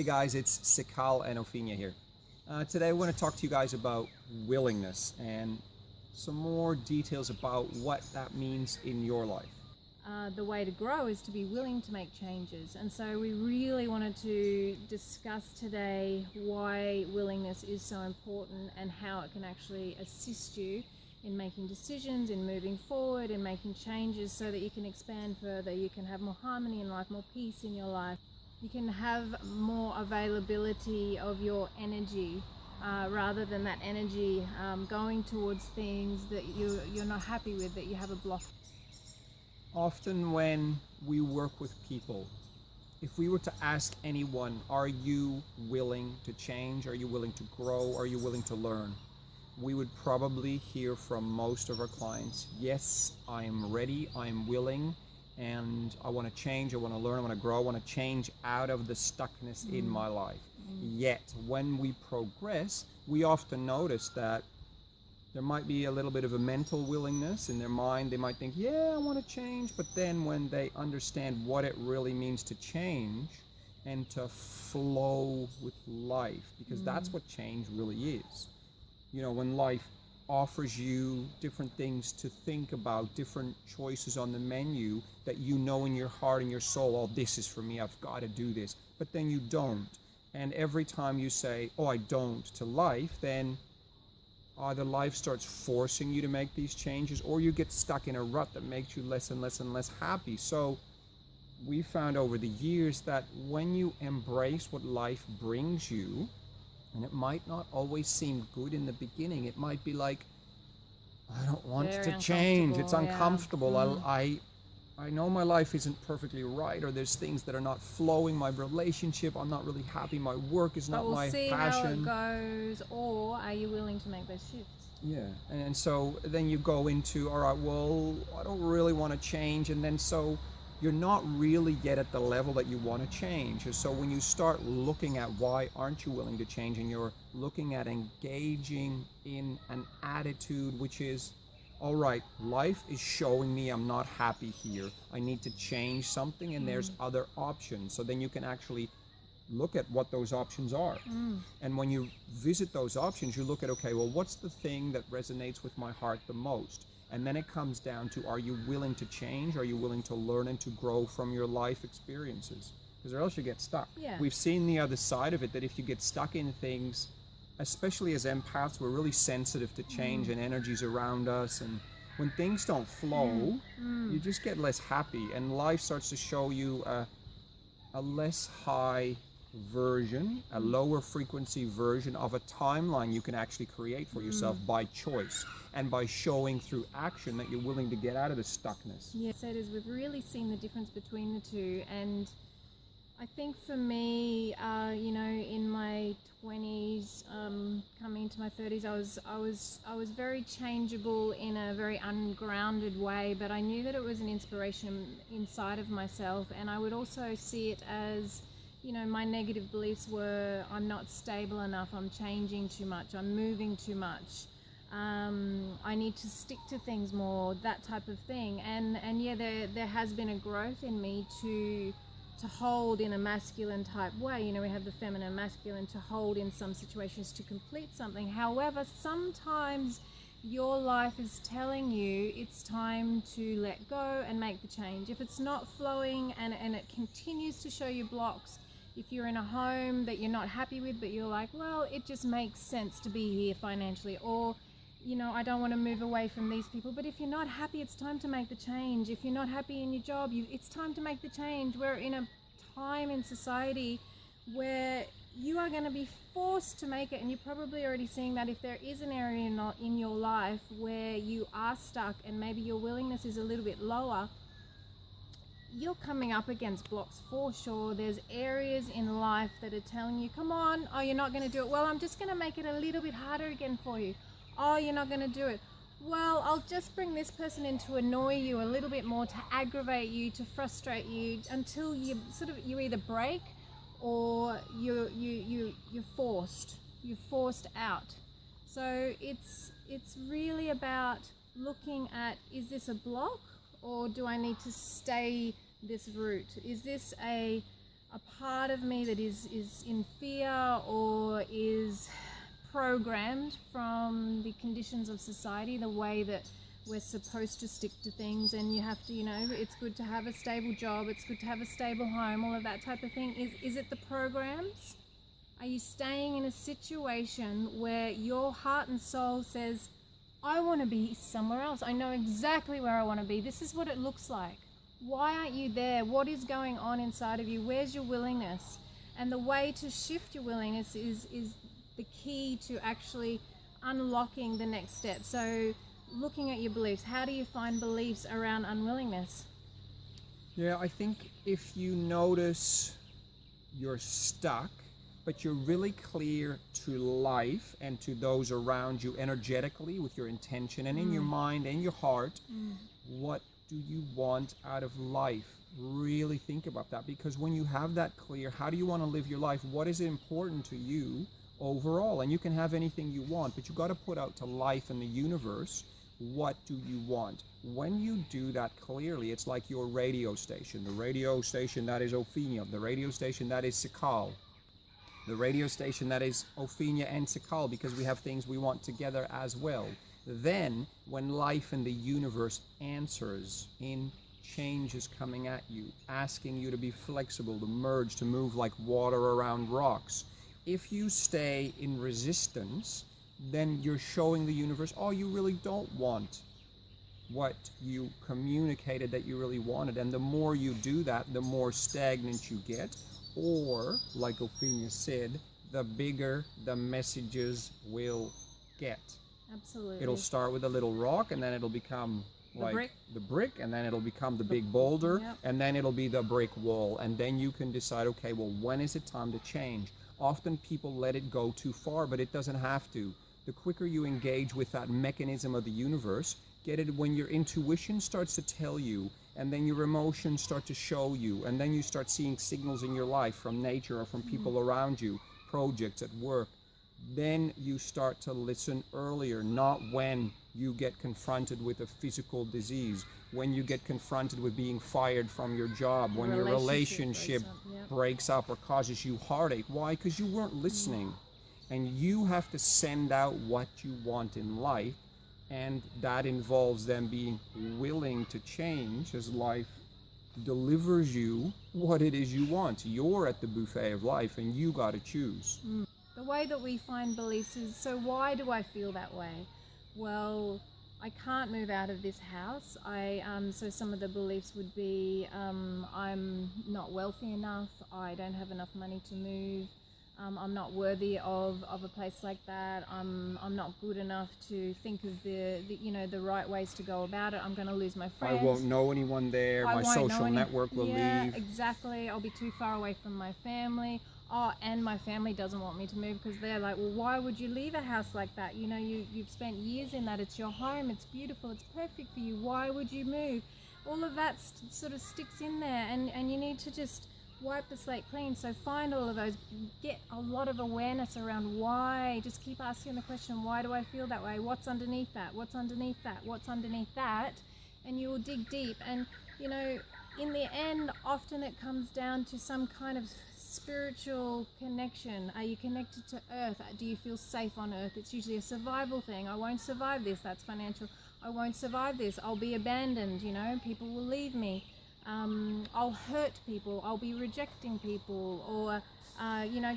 Hey guys, it's Sikaal and Opheana here. Today I want to talk to you guys about willingness and some more details about what that means in your life. The way to grow is to be willing to make changes. And so we really wanted to discuss today why willingness is so important and how it can actually assist you in making decisions, in moving forward, in making changes so that you can expand further, you can have more harmony in life, more peace in your life. You can have more availability of your energy rather than that energy going towards things that you're not happy with, that you have a block. Often when we work with people, if we were to ask anyone, are you willing to change? Are you willing to grow? Are you willing to learn? We would probably hear from most of our clients, yes, I am ready, I am willing, and I want to change, I want to learn, I want to grow, I want to change out of the stuckness in my life. Yet, when we progress, we often notice that there might be a little bit of a mental willingness in their mind. They might think, yeah, I want to change, but then when they understand what it really means to change and to flow with life, because that's what change really is. You know, when life offers you different things to think about, different choices on the menu that you know in your heart and your soul, oh, this is for me, I've got to do this, but then you don't. And every time you say, oh, I don't to life, then either life starts forcing you to make these changes or you get stuck in a rut that makes you less and less and less happy. So we found over the years that when you embrace what life brings you, and it might not always seem good in the beginning. It might be like, I don't want Very to change. It's uncomfortable, uncomfortable. I know my life isn't perfectly right, or there's things that are not flowing. My relationship, I'm not really happy. My work is not my see passion. how it goes, or are you willing to make those shifts? Yeah, and so then you go into, all right, well, I don't really want to change, and then so you're not really yet at the level that you want to change. And so when you start looking at why aren't you willing to change, and you're looking at engaging in an attitude which is, all right, life is showing me I'm not happy here, I need to change something, and there's other options. So then you can actually look at what those options are. And when you visit those options, you look at, okay, well, what's the thing that resonates with my heart the most? And then it comes down to, are you willing to change? Are you willing to learn and to grow from your life experiences? Because or else you get stuck. Yeah. We've seen the other side of it, that if you get stuck in things, especially as empaths, we're really sensitive to change and energies around us. And when things don't flow, you just get less happy. And life starts to show you a less high version, a lower frequency version of a timeline you can actually create for yourself by choice and by showing through action that you're willing to get out of the stuckness. Yeah, so it is. We've really seen the difference between the two, and I think for me, in my 20s, coming into my 30s, I was very changeable in a very ungrounded way, but I knew that it was an inspiration inside of myself, and I would also see it as, my negative beliefs were, I'm not stable enough, I'm changing too much, I'm moving too much, I need to stick to things more, that type of thing. And yeah, there has been a growth in me to hold in a masculine type way. We have the feminine and masculine, to hold in some situations, to complete something. However, sometimes your life is telling you it's time to let go and make the change. If it's not flowing and it continues to show you blocks, if you're in a home that you're not happy with, but you're like, well, it just makes sense to be here financially, or I don't want to move away from these people. But if you're not happy, it's time to make the change. If you're not happy in your job, it's time to make the change. We're in a time in society where you are going to be forced to make it, and you're probably already seeing that. If there is an area in your life where you are stuck and maybe your willingness is a little bit lower, you're coming up against blocks for sure. There's areas in life that are telling you, come on, oh, you're not going to do it. Well, I'm just going to make it a little bit harder again for you. Oh, you're not going to do it. Well, I'll just bring this person in to annoy you a little bit more, to aggravate you, to frustrate you, until you either break or you're forced out. So it's really about looking at, is this a block, or do I need to stay this route? Is this a part of me that is in fear or is programmed from the conditions of society, the way that we're supposed to stick to things, and you have to, it's good to have a stable job, it's good to have a stable home, all of that type of thing. Is it the programs? Are you staying in a situation where your heart and soul says, I want to be somewhere else, I know exactly where I want to be, this is what it looks like? Why aren't you there? What is going on inside of you? Where's your willingness? And the way to shift your willingness is the key to actually unlocking the next step. So looking at your beliefs, how do you find beliefs around unwillingness? Yeah, I think if you notice you're stuck, but you're really clear to life and to those around you energetically with your intention and in your mind and your heart, what do you want out of life? Really think about that, because when you have that clear, how do you want to live your life? What is important to you overall? And you can have anything you want, but you got to put out to life and the universe, what do you want? When you do that clearly, it's like your radio station. The radio station that is Opheana, the radio station that is Sikaal, the radio station that is Opheana and Sikaal, because we have things we want together as well. Then, when life and the universe answers in changes coming at you, asking you to be flexible, to merge, to move like water around rocks, if you stay in resistance, then you're showing the universe, oh, you really don't want what you communicated that you really wanted. And the more you do that, the more stagnant you get. Or, like Opheana said, the bigger the messages will get. Absolutely. It'll start with a little rock, and then it'll become like the brick, and then it'll become the big boulder, and then it'll be the brick wall. And then you can decide, okay, well, when is it time to change? Often people let it go too far, but it doesn't have to. The quicker you engage with that mechanism of the universe, get it when your intuition starts to tell you, and then your emotions start to show you, and then you start seeing signals in your life from nature or from people around you, projects at work, then you start to listen earlier, not when you get confronted with a physical disease, when you get confronted with being fired from your job, when your relationship breaks up or causes you heartache. Why? Because you weren't listening. And you have to send out what you want in life, and that involves them being willing to change as life delivers you what it is you want. You're at the buffet of life, and you got to choose. The way that we find beliefs is, so why do I feel that way? Well, I can't move out of this house. So some of the beliefs would be, I'm not wealthy enough, I don't have enough money to move, I'm not worthy of a place like that, I'm not good enough to think of the right ways to go about it, I'm going to lose my friends. I won't know anyone there, my social network will leave. Yeah, exactly, I'll be too far away from my family. Oh, and my family doesn't want me to move because they're like, well, why would you leave a house like that? You've spent years in that. It's your home. It's beautiful. It's perfect for you. Why would you move? All of that sort of sticks in there, and you need to just wipe the slate clean. So find all of those. Get a lot of awareness around why. Just keep asking the question, why do I feel that way? What's underneath that? What's underneath that? What's underneath that? And you will dig deep. And, in the end, often it comes down to some kind of spiritual connection. Are you connected to earth? Do you feel safe on earth? It's usually a survival thing. I won't survive this. That's financial. I won't survive this. I'll be abandoned. People will leave me. I'll hurt people. I'll be rejecting people. Or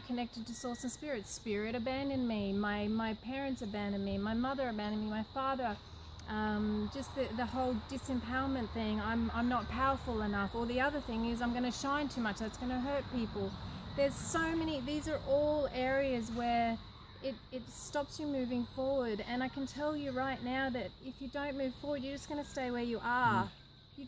connected to source and spirit. Spirit abandoned me. My parents abandoned me. My mother abandoned me. My father. Just the whole disempowerment thing. I'm not powerful enough. Or the other thing is I'm going to shine too much. That's going to hurt people. There's so many. These are all areas where it stops you moving forward. And I can tell you right now that if you don't move forward, you're just going to stay where you are. You're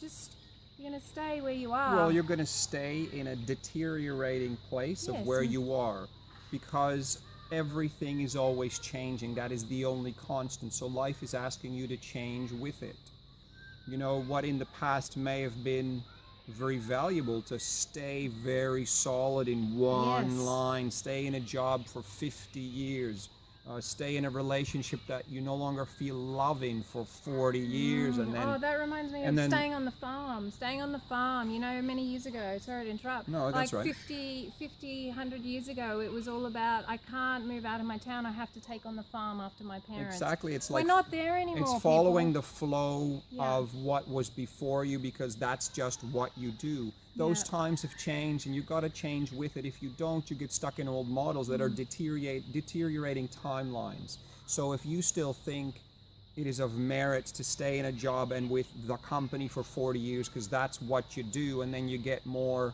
going to stay where you are. Well, you're going to stay in a deteriorating place of where you are, because everything is always changing. That is the only constant. So life is asking you to change with it. What in the past may have been very valuable, to stay very solid in one line, stay in a job for 50 years, stay in a relationship that you no longer feel loving for 40 years, and then... Oh, that reminds me of staying on the farm. Staying on the farm, you know, many years ago. Sorry to interrupt. No, that's like right. 100 years ago, it was all about, I can't move out of my town. I have to take on the farm after my parents. Exactly. It's We're like... not there anymore, It's following people. the flow of what was before you, because that's just what you do. Those times have changed, and you've got to change with it. If you don't, you get stuck in old models that are deteriorating timelines. So if you still think it is of merit to stay in a job and with the company for 40 years because that's what you do, and then you get more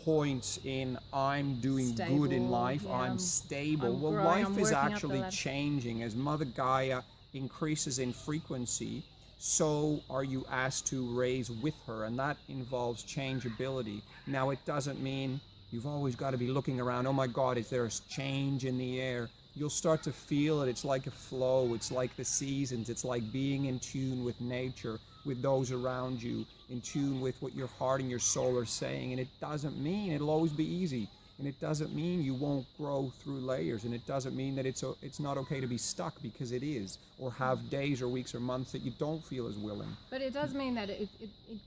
points in I'm doing good in life, I'm stable. I'm well, growing, life I'm is working up the actually ladder. changing. As Mother Gaia increases in frequency, so are you asked to raise with her, and that involves changeability. Now, it doesn't mean you've always got to be looking around, oh my God, is there a change in the air? You'll start to feel it. It's like a flow. It's like the seasons. It's like being in tune with nature, with those around you, in tune with what your heart and your soul are saying. And it doesn't mean it'll always be easy. And it doesn't mean you won't grow through layers. And it doesn't mean that it's not okay to be stuck, because it is, or have days or weeks or months that you don't feel as willing. But it does mean that it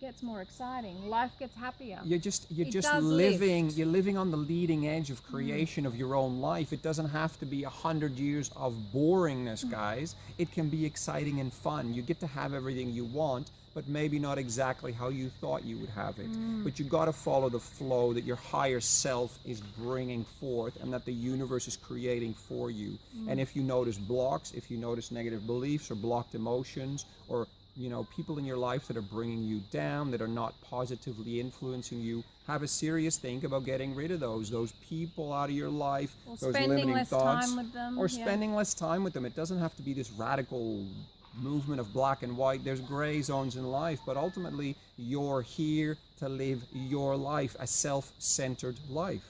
gets more exciting. Life gets happier. You're just living on the leading edge of creation of your own life. It doesn't have to be 100 years of boringness, guys. It can be exciting and fun. You get to have everything you want, but maybe not exactly how you thought you would have it. But you got to follow the flow that your higher self is bringing forth, and that the universe is creating for you. And if you notice blocks, if you notice negative beliefs or blocked emotions, or people in your life that are bringing you down, that are not positively influencing you, have a serious think about getting rid of those people out of your life, Or those spending limiting less thoughts, time with them. or spending less time with them. It doesn't have to be this radical movement of black and white. There's gray zones in life, but ultimately you're here to live your life, a self-centered life.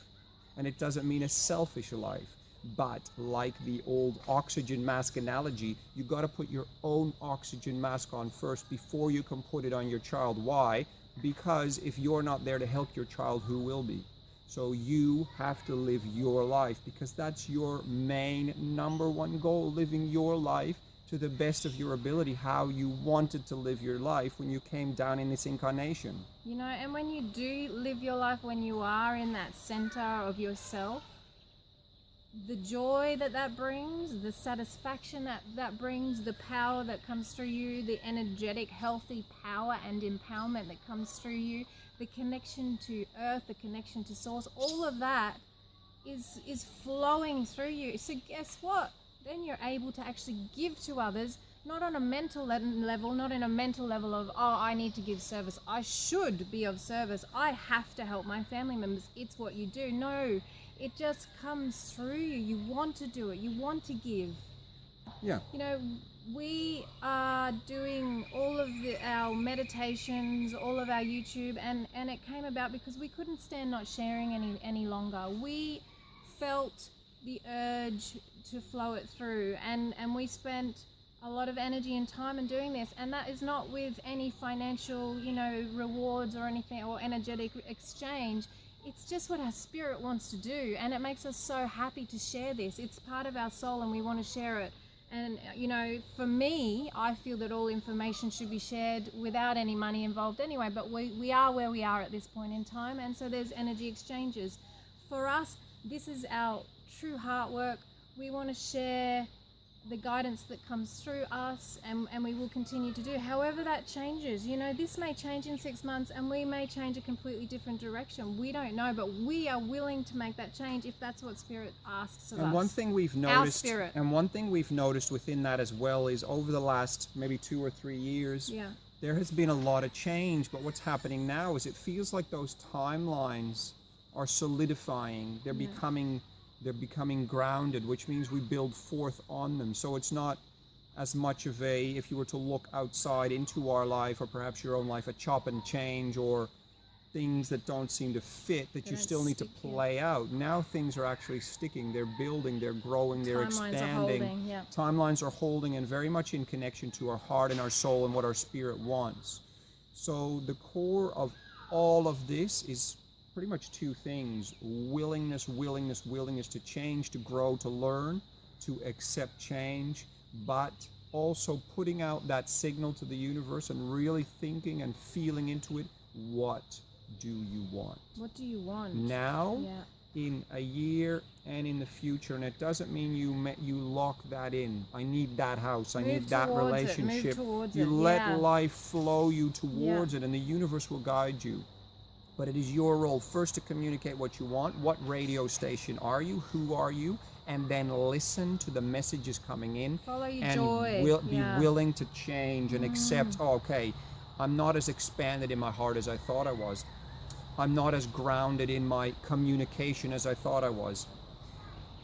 And it doesn't mean a selfish life. But like the old oxygen mask analogy, you got to put your own oxygen mask on first before you can put it on your child. Why? Because if you're not there to help your child, who will be? So you have to live your life, because that's your main number one goal, living your life to the best of your ability, how you wanted to live your life when you came down in this incarnation. And when you do live your life, when you are in that center of yourself, the joy that brings, the satisfaction that brings, the power that comes through you, the energetic, healthy power and empowerment that comes through you, the connection to earth, the connection to source, all of that is flowing through you. So guess what? Then you're able to actually give to others, not on a mental level, not in a mental level of, oh, I need to give service, I should be of service, I have to help my family members, it's what you do. No, it just comes through you. You want to do it, you want to give. Yeah. We are doing all of our meditations, all of our YouTube, and it came about because we couldn't stand not sharing any longer. We felt the urge to flow it through, and we spent a lot of energy and time in doing this, and that is not with any financial rewards or anything, or energetic exchange. It's just what our spirit wants to do, and it makes us so happy to share this. It's part of our soul, and we want to share it. And for me, I feel that all information should be shared without any money involved anyway, but we are where we are at this point in time, and so there's energy exchanges. For us, this is our true heart work. We want to share the guidance that comes through us, and we will continue to do. However that changes, this may change in 6 months, and we may change a completely different direction. We don't know, but we are willing to make that change if that's what Spirit asks of us. And one thing we've noticed within that as well is over the last maybe 2 or 3 years, there has been a lot of change. But what's happening now is it feels like those timelines are solidifying. They're becoming grounded, which means we build forth on them. So it's not as much of a, if you were to look outside into our life, or perhaps your own life, a chop and change, or things that don't seem to fit, that you still need to play out. Now things are actually sticking, they're building, they're growing, they're expanding. Timelines are holding, and very much in connection to our heart and our soul and what our spirit wants. So the core of all of this is pretty much two things: willingness to change, to grow, to learn, to accept change, but also putting out that signal to the universe and really thinking and feeling into it. What do you want? What do you want? Now, Yeah. in a year and in the future, and it doesn't mean you lock that in. I need that house, I need that relationship. You let life flow you towards it, and the universe will guide you. But it is your role first to communicate what you want. What radio station are you? Who are you? And then listen to the messages coming in. Follow your and joy. Be willing to change and accept, oh, okay, I'm not as expanded in my heart as I thought I was. I'm not as grounded in my communication as I thought I was.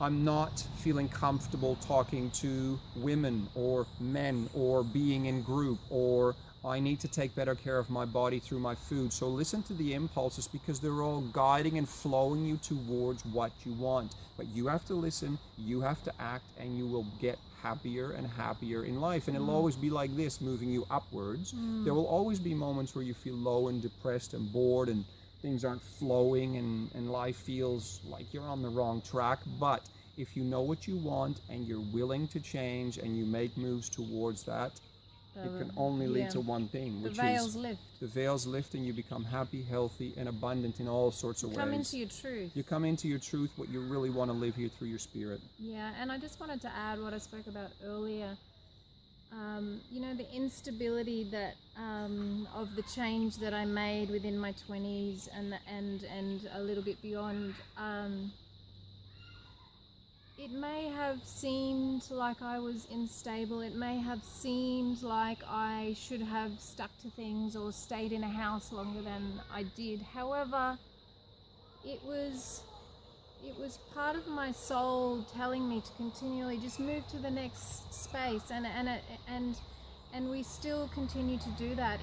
I'm not feeling comfortable talking to women or men or being in group, or I need to take better care of my body through my food. So listen to the impulses, because they're all guiding and flowing you towards what you want. But you have to listen, you have to act, and you will get happier and happier in life. And it'll always be like this, moving you upwards. There will always be moments where you feel low and depressed and bored and things aren't flowing and life feels like you're on the wrong track. But if you know what you want and you're willing to change and you make moves towards that, it can only lead to one thing, which is the veils lift and you become happy, healthy, and abundant in all sorts of ways. Come into your truth. You come into your truth, what you really want to live here through your spirit. Yeah, and I just wanted to add what I spoke about earlier. You know, the instability that of the change that I made within my 20s and a little bit beyond. It may have seemed like I was unstable. It may have seemed like I should have stuck to things or stayed in a house longer than I did. However, it was part of my soul telling me to continually just move to the next space, and we still continue to do that.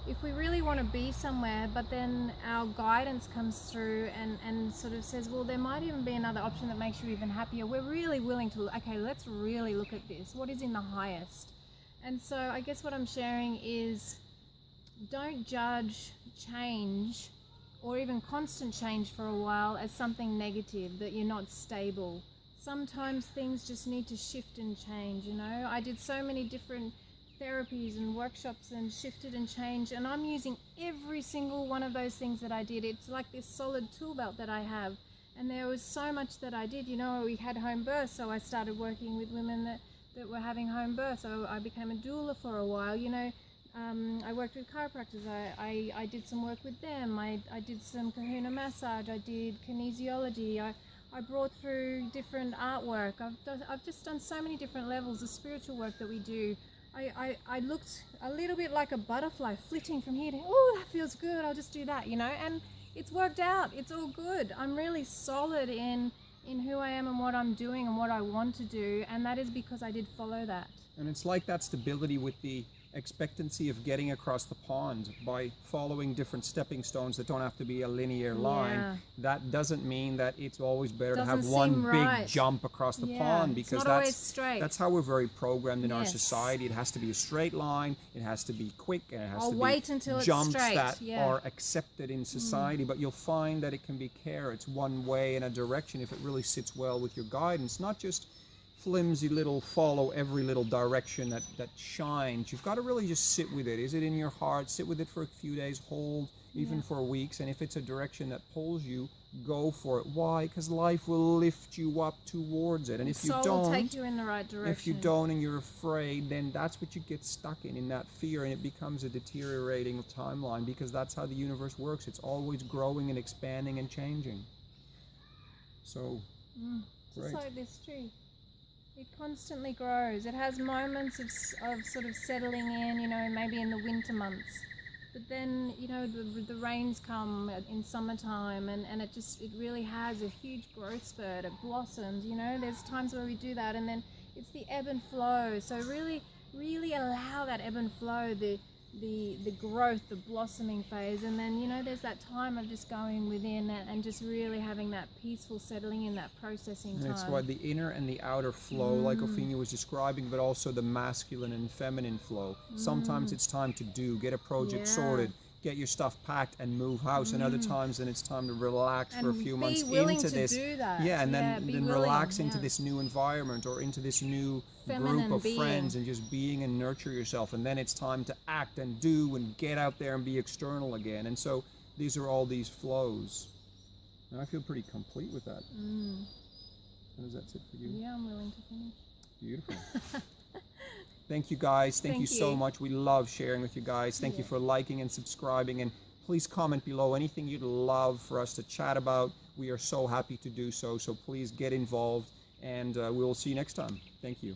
If we really want to be somewhere, but then our guidance comes through and sort of says, well, there might even be another option that makes you even happier, we're really willing to, okay, let's really look at this. What is in the highest? And so I guess what I'm sharing is, don't judge change or even constant change for a while as something negative, that you're not stable. Sometimes things just need to shift and change, you know. I did so many different therapies and workshops and shifted and changed, and I'm using every single one of those things that I did. It's like this solid tool belt that I have, and there was so much that I did. You know, we had home births, so I started working with women that were having home births. So I became a doula for a while. You know, I worked with chiropractors. I did some work with them. I did some kahuna massage. I did kinesiology. I brought through different artwork. I've just done so many different levels of spiritual work that we do. I looked a little bit like a butterfly flitting from here to, oh, that feels good, I'll just do that, you know, and it's worked out. It's all good. I'm really solid in who I am and what I'm doing and what I want to do, and that is because I did follow that. And it's like that stability with the expectancy of getting across the pond by following different stepping stones that don't have to be a linear line. Yeah. That doesn't mean that it's always better to have Doesn't one seem big right. jump across the pond, because it's not always straight. that's how we're very programmed in our Yes. society. It has to be a straight line, it has to be quick, and it has I'll to wait be until it's jumps straight. that Yeah. are accepted in society. But you'll find that it can be carrots, one way in a direction, if it really sits well with your guidance, not just flimsy little follow every little direction that shines. You've got to really just sit with it. Is it in your heart? Sit with it for a few days, hold even for weeks, and if it's a direction that pulls you, go for it. Why? Because life will lift you up towards it. And if you Soul don't, will take you in the right direction. if you don't and you're afraid, then that's what you get stuck in that fear, and it becomes a deteriorating timeline, because that's how the universe works. It's always growing and expanding and changing. So Just like this tree. It constantly grows. It has moments of sort of settling in, you know, maybe in the winter months. But then, you know, the rains come in summertime, and it really has a huge growth spurt. It blossoms, you know. There's times where we do that, and then it's the ebb and flow. So really allow that ebb and flow, the growth, the blossoming phase, and then, you know, there's that time of just going within and just really having that peaceful settling in, that processing time. And it's why the inner and the outer flow, like Opheana was describing, but also the masculine and feminine flow. Sometimes it's time to get a project sorted, get your stuff packed and move house, and other times then it's time to relax for a few months be willing into to this. do that. Yeah, and then, be then willing, relax into yeah. this new environment or into this new Feminine group of being. friends, and just being and nurture yourself. And then it's time to act and do and get out there and be external again. And so these are all these flows. And I feel pretty complete with that. How does that sit for you? Yeah, I'm willing to finish. Beautiful. Thank you guys. Thank you so much. We love sharing with you guys. Thank you for liking and subscribing. And please comment below anything you'd love for us to chat about. We are so happy to do so. So please get involved, and we will see you next time. Thank you.